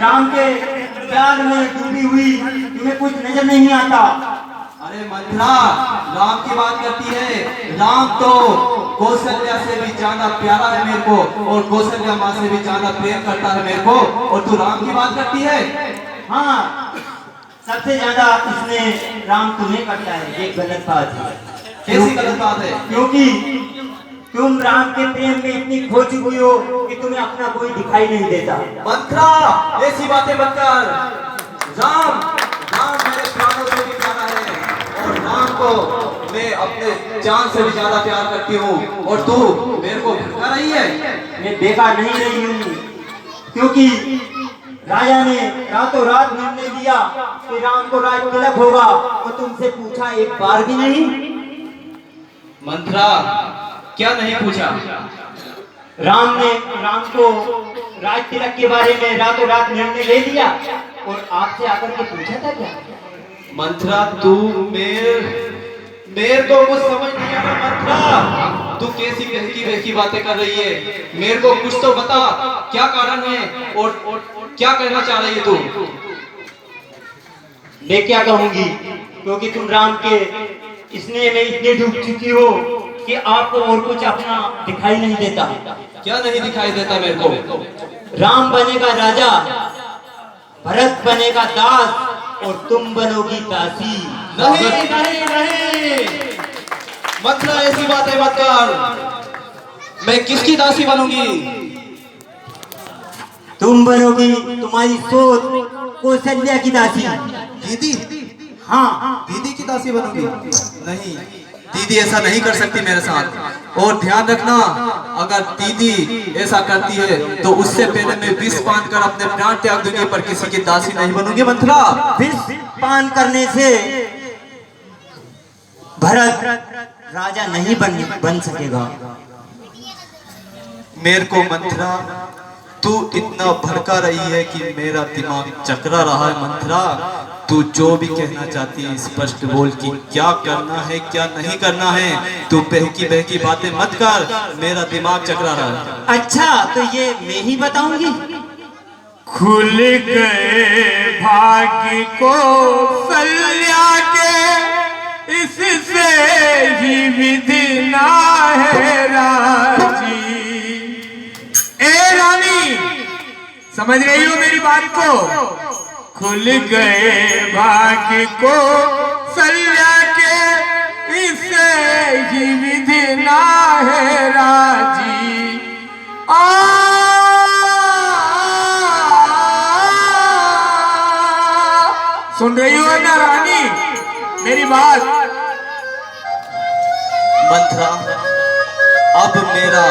राम के प्यार में डूबी हुई तुम्हें कुछ नजर नहीं आता? अरे मंथरा, राम की बात करती है। राम तो कौशल्या से भी ज्यादा प्यारा है मेरे को, और कौशल्या माँ से भी ज्यादा प्रेम करता है मेरे को, और तू राम की बात करती है? हाँ, सबसे ज्यादा इसने राम तुम्हें करता है। ये गलत बात है। कैसी गलत बात है? क्योंकि तुम राम के प्रेम में इतनी खो चुकी हो कि तुम्हें अपना कोई दिखाई नहीं देता। मंथरा, ऐसी बातें मत कर। राम राम मेरे प्राणों से भी प्यारा है, और राम को मैं अपने जान से भी ज्यादा प्यार करती हूँ, और तू मेरे को भड़का रही है। मैं बेकार नहीं रही हूँ, क्योंकि राजा ने रातों रात निर्णय लिया कि राम को राज तिलक होगा, और तुमसे पूछा एक बार भी नहीं। मंथरा, क्या नहीं पूछा? राम ने राम को राज तिलक के बारे में रातों रात निर्णय ले लिया, और आपसे आकर के पूछा था क्या? मंथरा, तू मेरे को कुछ समझ नहीं आ रहा। मंथरा, तू कैसी बहकी बातें कर रही है? मेरे को कुछ तो बता, क्या कारण है, और क्या कहना चाह रही है तू? मैं क्या कहूंगी, क्योंकि तुम राम के स्नेह में इतने डूब चुकी हो कि आपको और कुछ अपना दिखाई नहीं देता। क्या नहीं दिखाई देता मेरे को? राम बनेगा राजा, भरत बनेगा दास, और तुम बनोगी दासी। नहीं नहीं नहीं, मंथरा, ऐसी बातें मत कर। मैं किसकी दासी बनूंगी? तुम बनोगी, तुम्हारी सोच कौशल्या की दासी। दीदी? हाँ, दीदी की दासी बनूंगी? नहीं, दीदी ऐसा नहीं कर सकती मेरे साथ। और ध्यान रखना, अगर दीदी ऐसा करती है तो उससे पहले मैं विष पान कर अपने प्राण त्याग दूंगी, पर किसी की दासी नहीं बनूंगी। मंथरा, विष पान करने से भरत राजा नहीं बन सकेगा। मेरे को मंथरा, तू इतना भड़का रही है कि मेरा दिमाग चकरा रहा है। मंथरा, तू जो भी कहना चाहती है स्पष्ट बोल कि क्या करना है क्या नहीं करना है। तू बहकी बातें मत कर, मेरा दिमाग चकरा रहा है। अच्छा, तो ये मैं ही बताऊंगी। खुल गए भाग्य को कल्या के, इससे ही विधि ना है राजी। ए रानी, समझ रही हो मेरी बात को? खुल गए भाग्य को कल्या के, इससे ही विधि ना है राजी। सुन रही हो ना रानी मेरी बात? मंथरा, अब मेरा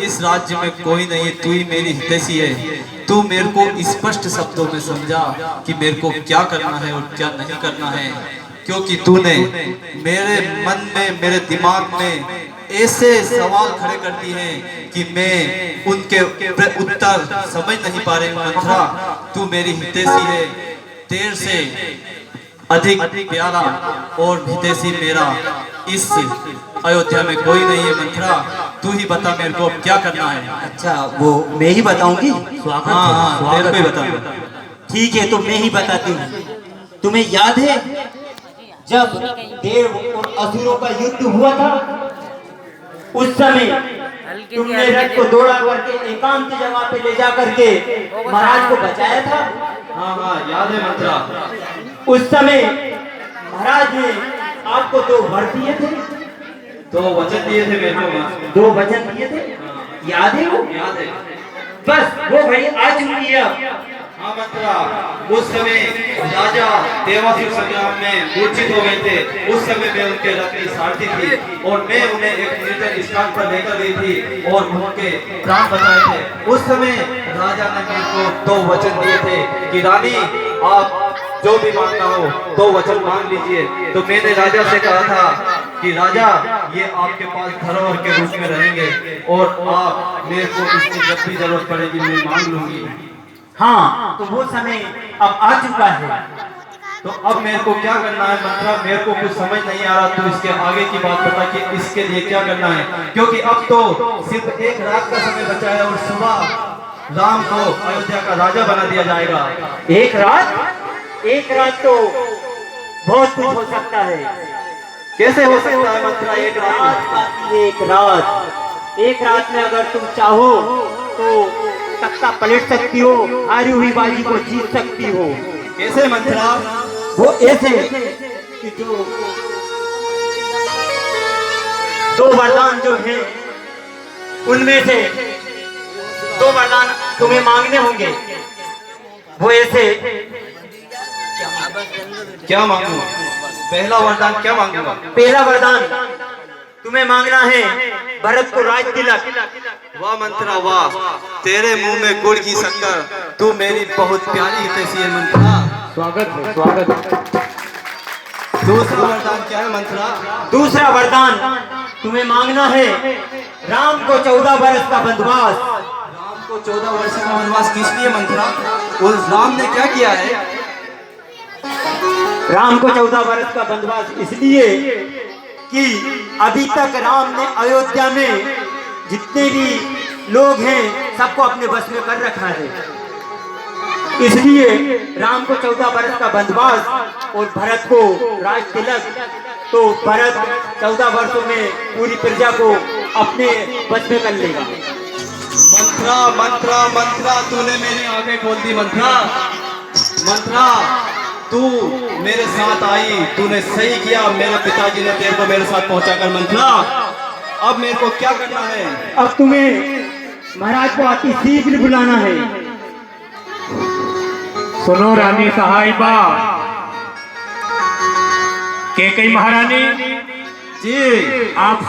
इस राज्य में कोई नहीं है, तू ही मेरी हितैषी है। तू मेरे को स्पष्ट शब्दों में समझा कि मेरे को क्या करना है और क्या नहीं करना है, क्योंकि तूने मेरे मन में, मेरे दिमाग में ऐसे सवाल खड़े कर दिए हैं कि मैं उनके उत्तर समझ नहीं पा रही हूँ। मंथरा, तू मेरी हितैषी है, तेरे से अधिक प्यारा और हितैषी मेरा इस अयोध्या में कोई नहीं है। मंथरा, तू ही बता मेरे को क्या करना है। अच्छा, वो मैं ही बताऊंगी। हाँ, तेरे को ही बता। ठीक है, तो मैं ही बताती हूँ। तुम्हें याद है जब देव और असुरों का युद्ध हुआ था, उस समय तुमने रथ को दौड़ा करके एकांत जगह पे ले जा करके महाराज को बचाया था। हाँ हाँ, याद है मंथरा। उस समय महाराज ने आपको दो वर दिए थे, तो वचन दिए थे मेरे को। दो वचन दिए थे, याद है वो? याद है। बस वो घड़ी आ चुकी है अब। हाँ मंथरा, उस समय राजा देवासुर संग्राम में मूर्छित हो गए थे। उस समय मैं उनके रथ की सारथी थी, और मैं उन्हें एक निर्जन स्थान पर लेकर गई थी और उनके प्राण बचाए थे। उस समय राजा ने मेरे को दो वचन दिए थे कि रानी, आप जो भी मांगना हो दो वचन मांग लीजिए। तो मैंने राजा से कहा था कि राजा, ये आपके पास धरोहर के रूप में रहेंगे, और आप मेरे को इसकी जब भी जरूरत पड़ेगी मैं मांग लूंगी। हाँ, तो वो समय अब आ चुका है। तो अब मेरे को क्या करना है मंथरा? मेरे को कुछ समझ नहीं आ रहा। तो इसके आगे की बात बता कि इसके लिए क्या करना है, क्योंकि अब तो सिर्फ एक रात का समय बचा है और सुबह राम को अयोध्या का राजा बना दिया जाएगा। एक रात तो बहुत कुछ हो सकता है। कैसे हो सकता है मंत्रा एक रात? एक रात में अगर तुम चाहो तो तख्ता पलट सकती हो, हारी हुई बाजी को जीत सकती हो। कैसे मंत्रा? वो ऐसे कि जो दो वरदान जो हैं उनमें से दो वरदान तुम्हें मांगने होंगे। वो ऐसे क्या मांगू? पहला वरदान क्या मांगूंगा? पहला वरदान तुम्हें मांगना है भरत को राज तिलक। वाह मंत्रा वाह, तेरे मुंह में गुड़ की शक्कर, तू मेरी बहुत प्यारी हितैषी है मंत्रा। स्वागत है। दूसरा वरदान क्या है मंत्रा? दूसरा वरदान तुम्हें मांगना है राम को 14 वर्ष का वनवास। राम को 14 वर्ष का वनवास किस लिए मंत्रा? उस राम ने क्या किया है? राम को 14 वर्ष का वनवास इसलिए कि अभी तक राम ने अयोध्या में जितने भी लोग हैं सबको अपने बस में कर रखा है। इसलिए राम को 14 वर्ष का वनवास और भरत को राज तिलक। तो भरत 14 वर्षों में पूरी प्रजा को अपने बस में कर लेगा। मंत्रा मंत्रा मंत्रा, तूने मेरी आंखें खोल दी मंत्रा। मंत्रा, तू मेरे साथ आई, तूने सही किया। मेरे पिताजी ने तेरे को मेरे साथ पहुंचा कर मंत्रा। अब मेरे को क्या करना है? अब तुम्हें महाराज को अति शीघ्र बुलाना है। सुनो रानी साहिबा, कैकेयी महारानी जी आप